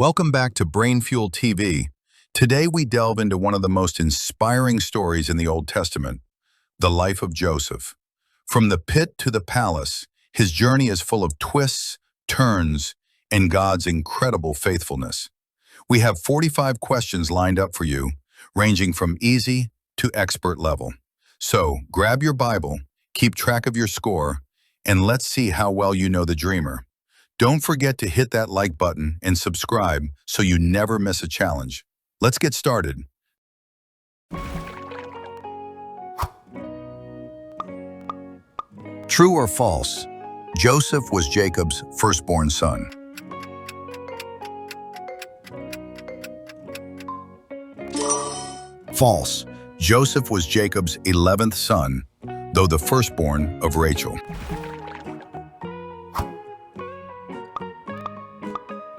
Welcome back to Brain Fuel TV. Today we delve into one of the most inspiring stories in the Old Testament, the life of Joseph. From the pit to the palace, his journey is full of twists, turns, and God's incredible faithfulness. We have 45 questions lined up for you, ranging from easy to expert level. So grab your Bible, keep track of your score, and let's see how well you know the dreamer. Don't forget to hit that like button and subscribe so you never miss a challenge. Let's get started. True or false? Joseph was Jacob's firstborn son. False. Joseph was Jacob's 11th son, though the firstborn of Rachel.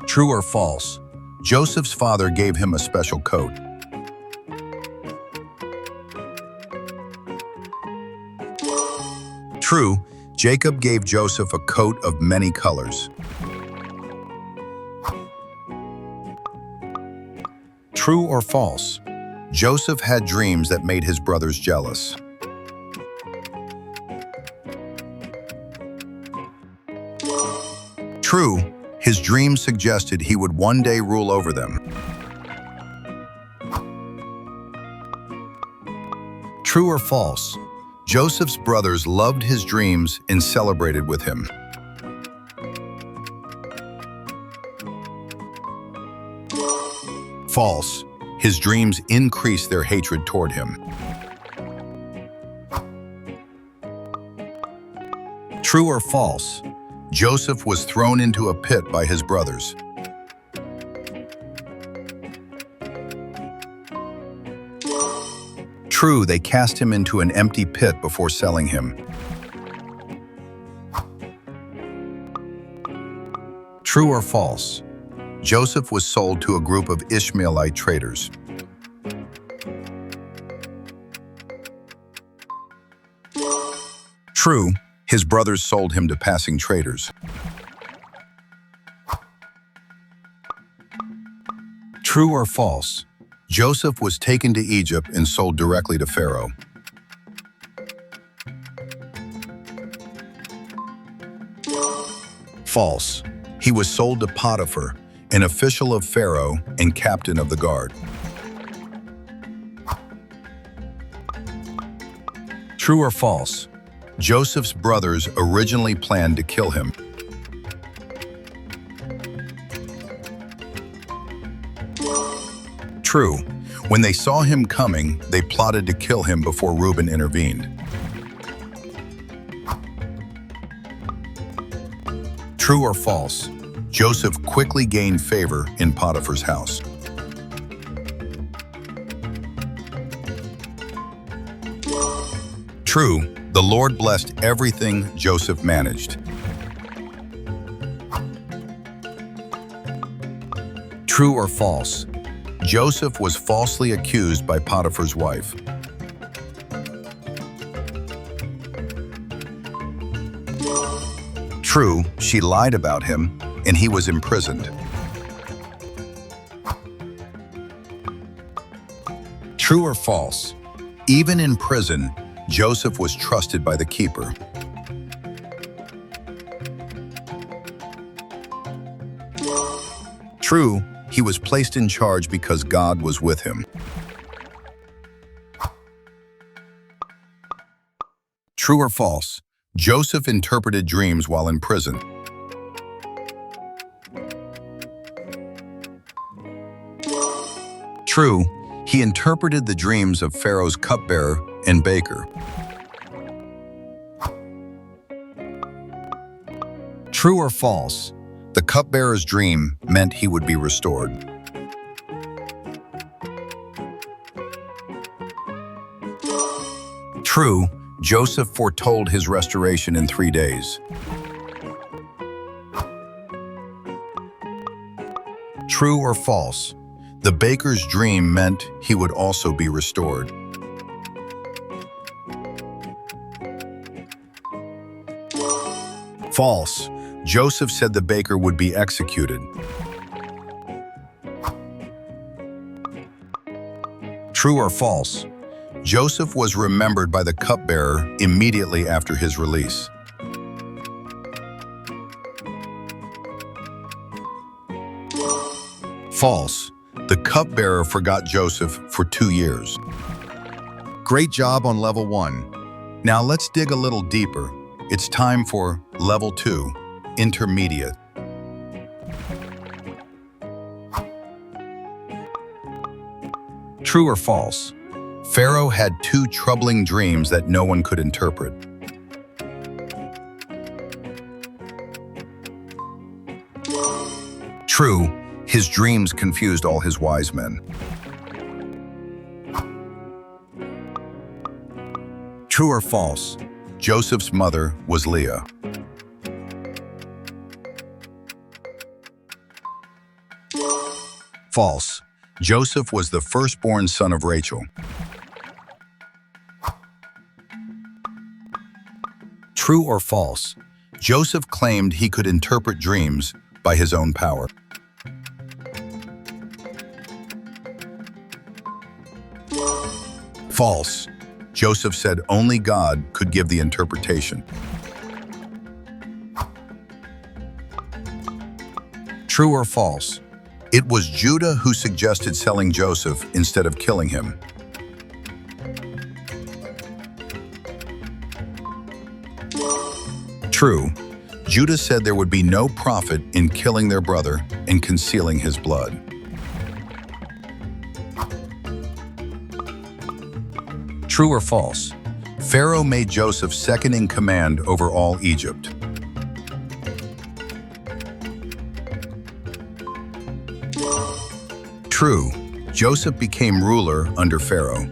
True or false? Joseph's father gave him a special coat. True, Jacob gave Joseph a coat of many colors. True or false? Joseph had dreams that made his brothers jealous. True, his dreams suggested he would one day rule over them. True or false? Joseph's brothers loved his dreams and celebrated with him. False. His dreams increased their hatred toward him. True or false? Joseph was thrown into a pit by his brothers. True, they cast him into an empty pit before selling him. True or false? Joseph was sold to a group of Ishmaelite traders. True, his brothers sold him to passing traders. True or false? Joseph was taken to Egypt and sold directly to Pharaoh. False. He was sold to Potiphar, an official of Pharaoh and captain of the guard. True or false? Joseph's brothers originally planned to kill him. True. When they saw him coming, they plotted to kill him before Reuben intervened. True or false? Joseph quickly gained favor in Potiphar's house. True. The Lord blessed everything Joseph managed. True or false? Joseph was falsely accused by Potiphar's wife. True, she lied about him, and he was imprisoned. True or false? Even in prison, Joseph was trusted by the keeper. True, he was placed in charge because God was with him. True or false? Joseph interpreted dreams while in prison. True, he interpreted the dreams of Pharaoh's cupbearer and baker. True or false? The cupbearer's dream meant he would be restored. True, Joseph foretold his restoration in 3 days. True or false? The baker's dream meant he would also be restored. False. Joseph said the baker would be executed. True or false? Joseph was remembered by the cupbearer immediately after his release. False. The cupbearer forgot Joseph for 2 years. Great job on level 1. Now let's dig a little deeper. It's time for level 2, intermediate. True or false? Pharaoh had 2 troubling dreams that no one could interpret. True, his dreams confused all his wise men. True or false? Joseph's mother was Leah. False. Joseph was the firstborn son of Rachel. True or false? Joseph claimed he could interpret dreams by his own power. False. Joseph said only God could give the interpretation. True or false? It was Judah who suggested selling Joseph instead of killing him. True. Judah said there would be no profit in killing their brother and concealing his blood. True or false? Pharaoh made Joseph second in command over all Egypt. True. Joseph became ruler under Pharaoh.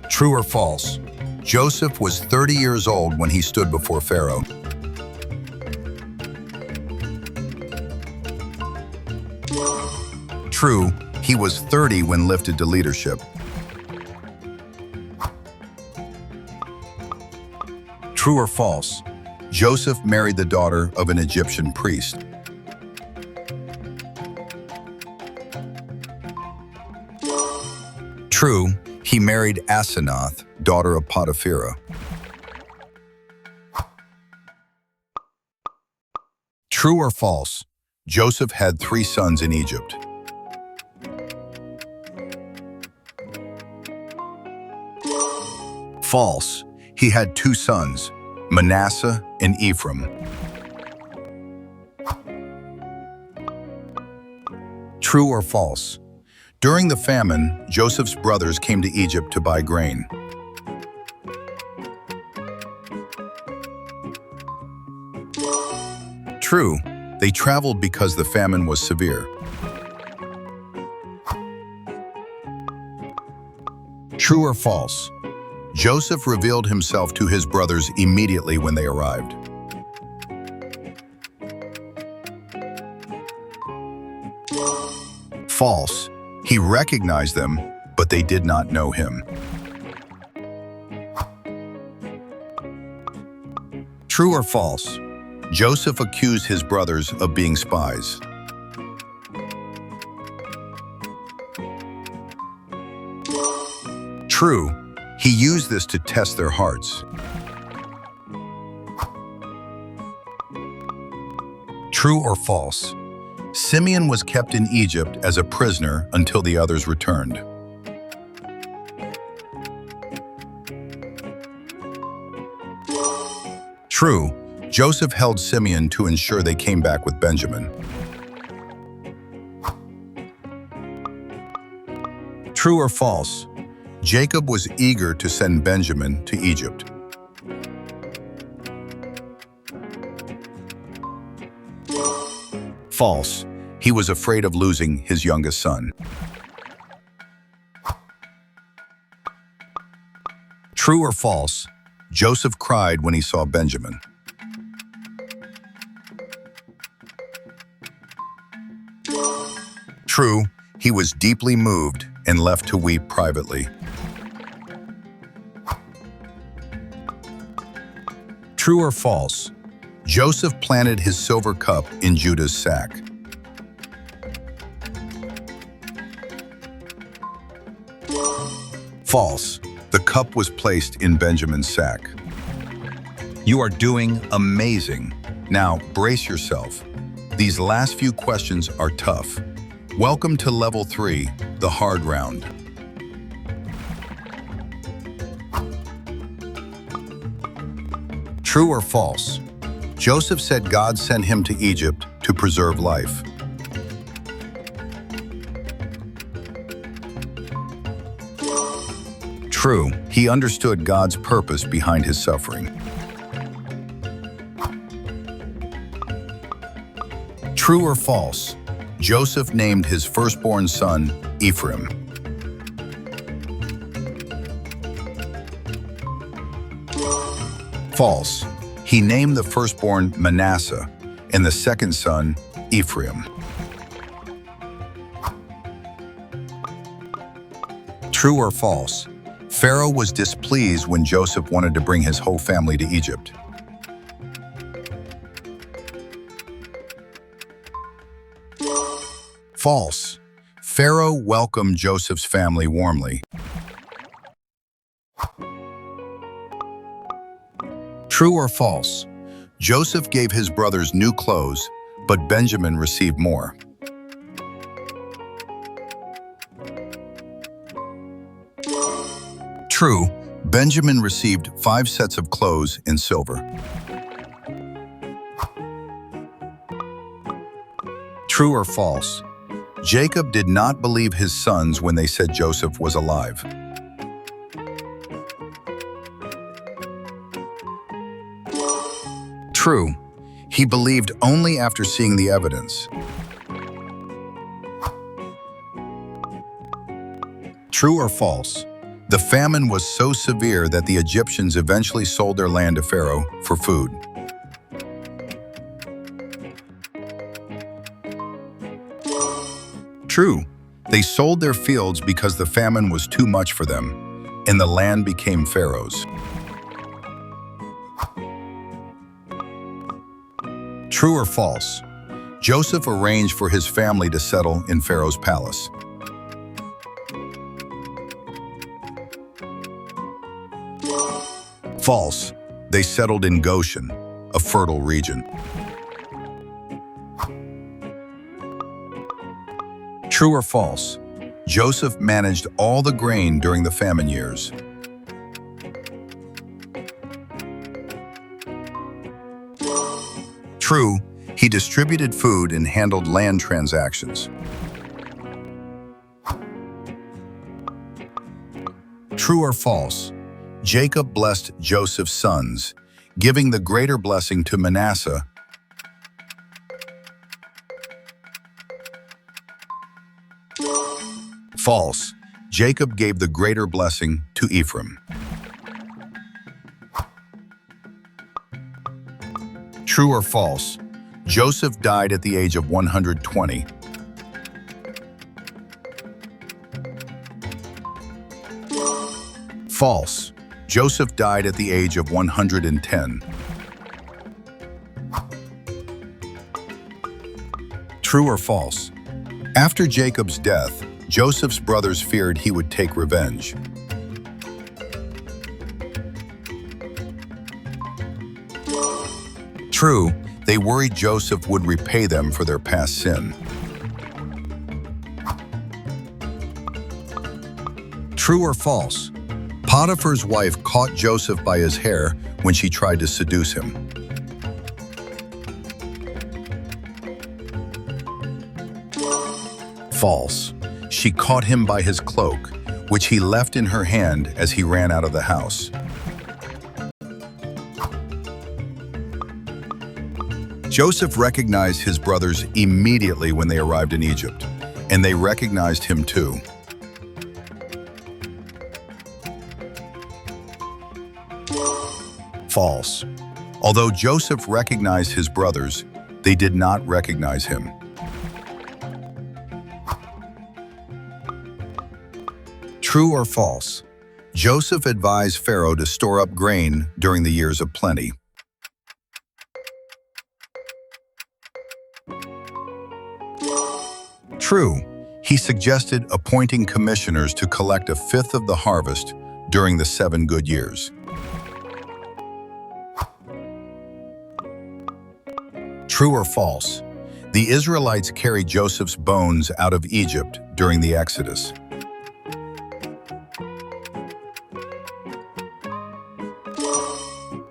True or false? Joseph was 30 years old when he stood before Pharaoh. True. He was 30 when lifted to leadership. True or false? Joseph married the daughter of an Egyptian priest. True. He married Asenath, daughter of Potiphera. True or false? Joseph had 3 sons in Egypt. False. He had 2 sons, Manasseh and Ephraim. True or false? During the famine, Joseph's brothers came to Egypt to buy grain. True. They traveled because the famine was severe. True or false? Joseph revealed himself to his brothers immediately when they arrived. False. He recognized them, but they did not know him. True or false? Joseph accused his brothers of being spies. True. He used this to test their hearts. True or false? Simeon was kept in Egypt as a prisoner until the others returned. True. Joseph held Simeon to ensure they came back with Benjamin. True or false? Jacob was eager to send Benjamin to Egypt. False. He was afraid of losing his youngest son. True or false? Joseph cried when he saw Benjamin. True. He was deeply moved and left to weep privately. True or false? Joseph planted his silver cup in Judah's sack. False. The cup was placed in Benjamin's sack. You are doing amazing. Now, brace yourself. These last few questions are tough. Welcome to Level 3, the hard round. True or false? Joseph said God sent him to Egypt to preserve life. True, he understood God's purpose behind his suffering. True or false? Joseph named his firstborn son Ephraim. False. He named the firstborn Manasseh and the second son Ephraim. True or false? Pharaoh was displeased when Joseph wanted to bring his whole family to Egypt. False. Pharaoh welcomed Joseph's family warmly. True or false? Joseph gave his brothers new clothes, but Benjamin received more. True, Benjamin received 5 sets of clothes in silver. True or false? Jacob did not believe his sons when they said Joseph was alive. True, he believed only after seeing the evidence. True or false? The famine was so severe that the Egyptians eventually sold their land to Pharaoh for food. True, they sold their fields because the famine was too much for them, and the land became Pharaoh's. True or false? Joseph arranged for his family to settle in Pharaoh's palace. False. They settled in Goshen, a fertile region. True or false? Joseph managed all the grain during the famine years. True, he distributed food and handled land transactions. True or false? Jacob blessed Joseph's sons, giving the greater blessing to Manasseh. False. Jacob gave the greater blessing to Ephraim. True or false? Joseph died at the age of 120. False. Joseph died at the age of 110. True or false? After Jacob's death, Joseph's brothers feared he would take revenge. True, they worried Joseph would repay them for their past sin. True or false? Potiphar's wife caught Joseph by his hair when she tried to seduce him. False. She caught him by his cloak, which he left in her hand as he ran out of the house. Joseph recognized his brothers immediately when they arrived in Egypt, and they recognized him too. False. Although Joseph recognized his brothers, they did not recognize him. True or false? Joseph advised Pharaoh to store up grain during the years of plenty. True. He suggested appointing commissioners to collect a fifth of the harvest during the 7 good years. True or false? The Israelites carried Joseph's bones out of Egypt during the Exodus.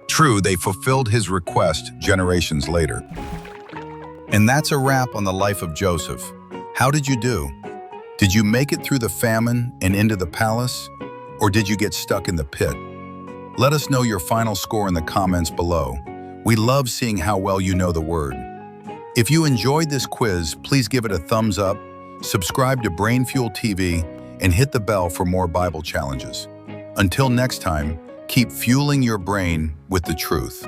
True, they fulfilled his request generations later. And that's a wrap on the life of Joseph. How did you do? Did you make it through the famine and into the palace? Or did you get stuck in the pit? Let us know your final score in the comments below. We love seeing how well you know the word. If you enjoyed this quiz, please give it a thumbs up, subscribe to Brain Fuel TV, and hit the bell for more Bible challenges. Until next time, keep fueling your brain with the truth.